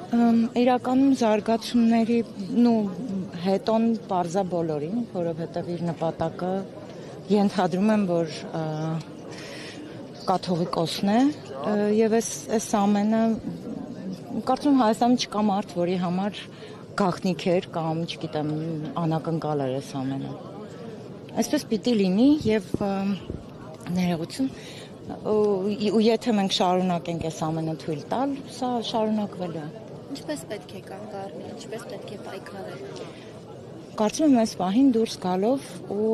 Իրականում զարգացումների հետոն պարզա բոլորին, որովհետև իր նպատակը ենթադրում եմ, որ կաթողիկոսն է եւ այս ամենը կարծում Հայաստանում չկա մարդ, որի համար գաղտնիք էր կամ չգիտեմ անակնկալ էր այս ամենը։ Այսպես պիտի լինի եւ ներողություն ու եթե մենք շարունակենք այս ամենը թույլ տալ, սա շարունակվելու է։ Ինչպես պետք է կանգ առնել, ինչպես պետք է պայքարել։ Կարծում եմ այս պահին դուրս գալով ու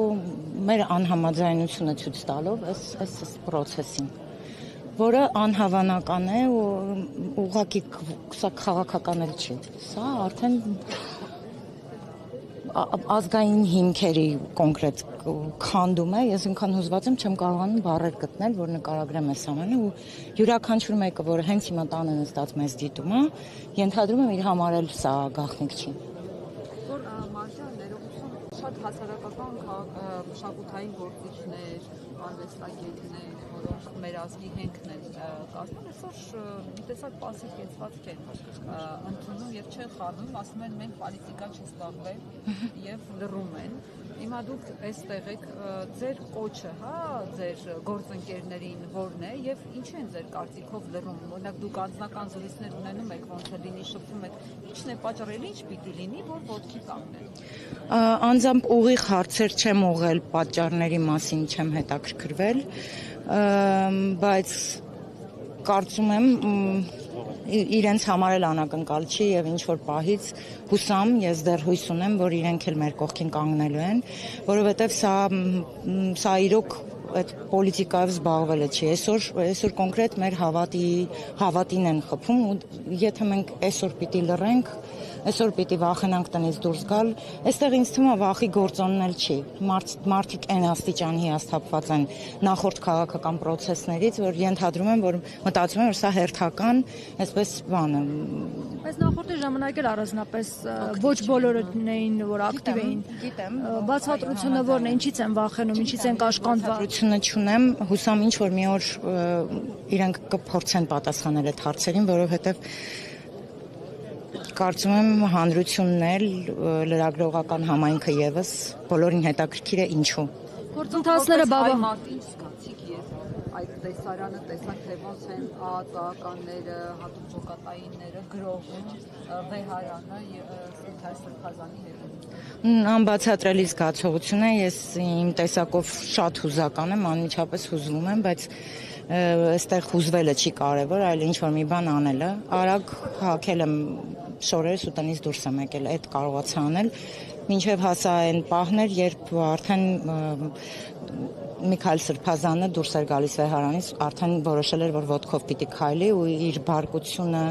մեր անհամաձայնությունը ցույց տալով այս process-ին, որը անհավանական է ու ուղղակի սա քաղաքական էլ չի։ Սա արդեն ազգային հիմքերի կոնկրետ քանդում է, ես ինքան հուզված եմ, չեմ կարողանում բառեր գտնել, որ նկարագրեմ այս ամենը ու յուրաքանչյուր մեկը, որ հենց հիմա տանը նստած մեզ դիտում է, ենթադրում եմ իր համար էլ սա գաղտնիք չի։ Որ Մարիա ներողություն, շատ հասարակական մշակութային գործիչներ, արվեստագետներ, որոնք մեր ազգի հենքն են կազմում, այսօր մի տեսակ պասիվ կեցվածք են ընդունում եւ չեն խառնում, ասում են մենք պոլիտիկա չզբաղվել եւ լռում են։ Հիմա դուք այստեղ եք, ձեր կոչը, ձեր գործընկերներին որն է եւ ինչ են ձեր կարծիքով լռում։ Օրինակ դուք անձնական զրույցներ ունենում եք, ոնց է լինի, շփվում եք, ի՞նչն է պատճառել, ինչ պիտի լինի, որ ոտքի կանգնեն։ Անձամբ ուղիղ հարցեր չեմ ուղղել, պատճառների մասին չեմ հետաքրքրվել, բայց կարծում եմ իրենց համար էլ անակնկալ չի եւ ինչ որ պահից հուսամ, ես դեռ հույս ունեմ, որ իրենք էլ մեր կողքին կանգնելու են, որովհետեւ սա իրոք այդ պոլիտիկայով զբաղվելը չի, այսօր կոնկրետ մեր հավատին են խփում ու եթե մենք այսօր պիտի լռենք, այսօր պիտի վախենանք տնից դուրս գալ, այստեղ ինձ թվում է վախի գործոնն էլ չի, մարդիկ այն աստիճան հիասթափված են նախորդ քաղաքական process-ներից, որ ենթադրում եմ, որ մտածում եմ, որ սա հերթական, այսպես բանը։ Բայց նախորդի ժամանակ էլ առանձնապես ոչ բոլորն էին, որ ակտիվ էին։ Գիտեմ, բացատրությունը որն է, ինչից են վախենում, ինչից են կաշկանդված։ Չունեմ, հուսամ ինչ որ մի օր իրենք կփորձեն պատասխանել այդ հարցերին, որովհետև կարծում եմ հանրությունն էլ լրագրողական համայնքը եւս բոլորին հետաքրքիր է ինչու։ Գործընթացները ինչ զգացիք եւ այդ տեսարանը տեսակ թե ոնց են ԱԱԾ-ականները, հատուկ ջոկատայինները գրոհում վեհարանը Սերգեյ Սրբազանի հետ։ Անբացատրելի զգացողություն է, ես իմ տեսակով շատ հուզական եմ, անմիջապես հուզվում եմ, բայց այստեղ հուզվելը չի կարևոր, այլ ինչ որ մի բան անելը։ Արագ հագել եմ շորերս ու տնից դուրս եմ եկել, այդ կարողացա անել, մինչև հասա այն պահներ, երբ արդեն Միքայել Սրբազանը դուրս էր գալիս վեհարանից, արդեն որոշել էր, որ ոտքով պիտի քայլի ու իր բարկությունը,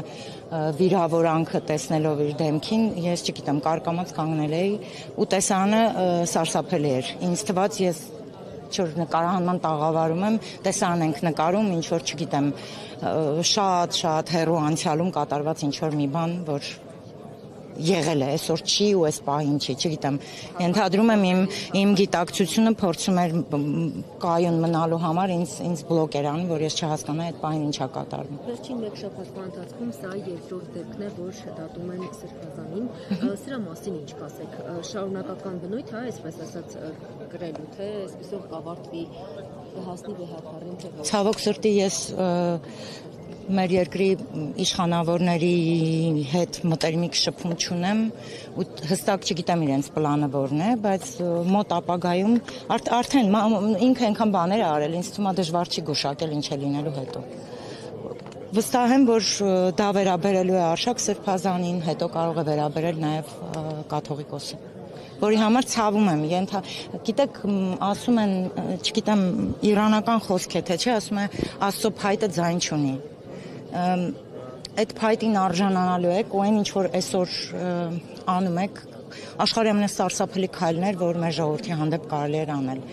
վիրավորանքը տեսնելով իր դեմքին, ես չգիտեմ, կարկամած կանգնել էի ու տեսանը սարսափելի էր։ Ինձ թվաց ես որ նկարահանման տաղավարում եմ, տեսան ենք նկարում, ինչ որ չգիտեմ, շատ հեռու անցյալում կատարված ինչ որ մի բան, որ եղել է, այսօր չի ու այս պահին չի, չգիտեմ, ենթադրում եմ իմ գիտակցությունը փորձում էր կայուն մնալու համար ինձ բլոկ էր անում, որ ես չհասկանայի այդ պահին ինչա կատարվում։ Վերջին մեկ շաբաթվա ընթացքում սա երկրորդ դեպքն է, որ շտատում են Սրբազանին, սրա մասին ինչ կասեք, շարունակական բնույթ է, այսպես ասած գրելու, թե այսպեսով կավարտվի հասնի վեհակառին, թե ոչ։ Ցավոք սրտի ես մեր երկրի իշխանավորների հետ մտերմիկ շփում չունեմ ու հստակ չգիտեմ իրենց պլանը որն է, բայց մոտ ապագայում արդեն ինքը այնքան բաներ է արել, ինձ թվում է դժվար չի գուշակել ինչ է լինելու հետո։ Վստահ եմ, որ դա վերաբերելու է Արշակ Սրբազանին, հետո կարող է վերաբերել նաև կաթողիկոսը, որի համար ցավում եմ, գիտեք, ասում են, չգիտեմ, իրանական խոսք է, թե չէ, ասում է Աստծո փայտը ձայն չունի։ Այդ փայտին արժանանալու եք ու այն ինչ որ այսօր անում եք աշխարհի ամենասարսափելի քայլներ, որ մեր ժողովրդի հանդեպ կարելի էր անել։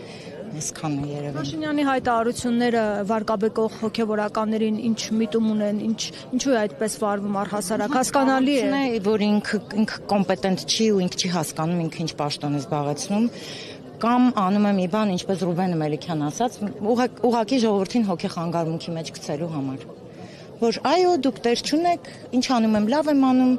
Այսքան է երևի։ Փաշինյանի հայտարարությունները վարկաբեկող հոգևորականներին ինչ միտում ունեն, ինչու է այդպես վարվում առհասարակ, հասկանալի է, որ ինքը կոմպետենտ չի ու ինքը չի հասկանում ինքը ինչ պաշտոն է զբաղեցնում, կամ անում է մի բան, ինչպես Ռուբեն Մելիքյան ասաց, ուղղակի ժողովրդին հոգեխանգարմունքի մեջ գցելու համար։ որ այո, դուք տեր չունեք, ինչ անում եմ, լավ եմ անում,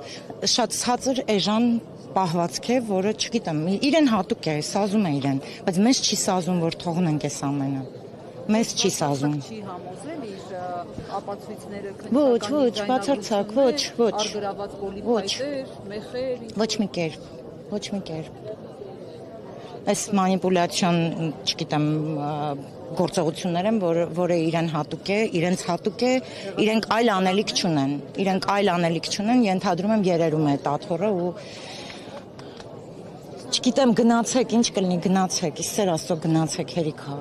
շատ ցածր էժան պահվածք է, որը, չգիտեմ, իրեն հատուկ է, սազում է իրեն, բայց մեզ չի սազում, որ թողնենք այս ամենը։ Մեզ չի սազում։ Չի համոզել իր ապացույցները Ոչ, բացարձակ, ոչ։ Արգրաված պոլիպայտեր, մեխեր, Ոչ մի կերպ։ Այս մանիպուլյացիոն, չգիտեմ, գործողություններ են, որը իրեն հատուկ է, իրենց հատուկ է, իրենք այլ անելիք չունեն, ենթադրում եմ երերում է տաթոռը ու չգիտեմ գնացեք, ինչ կլինի գնացեք, իսկ Աստծո գնացեք հերիքա։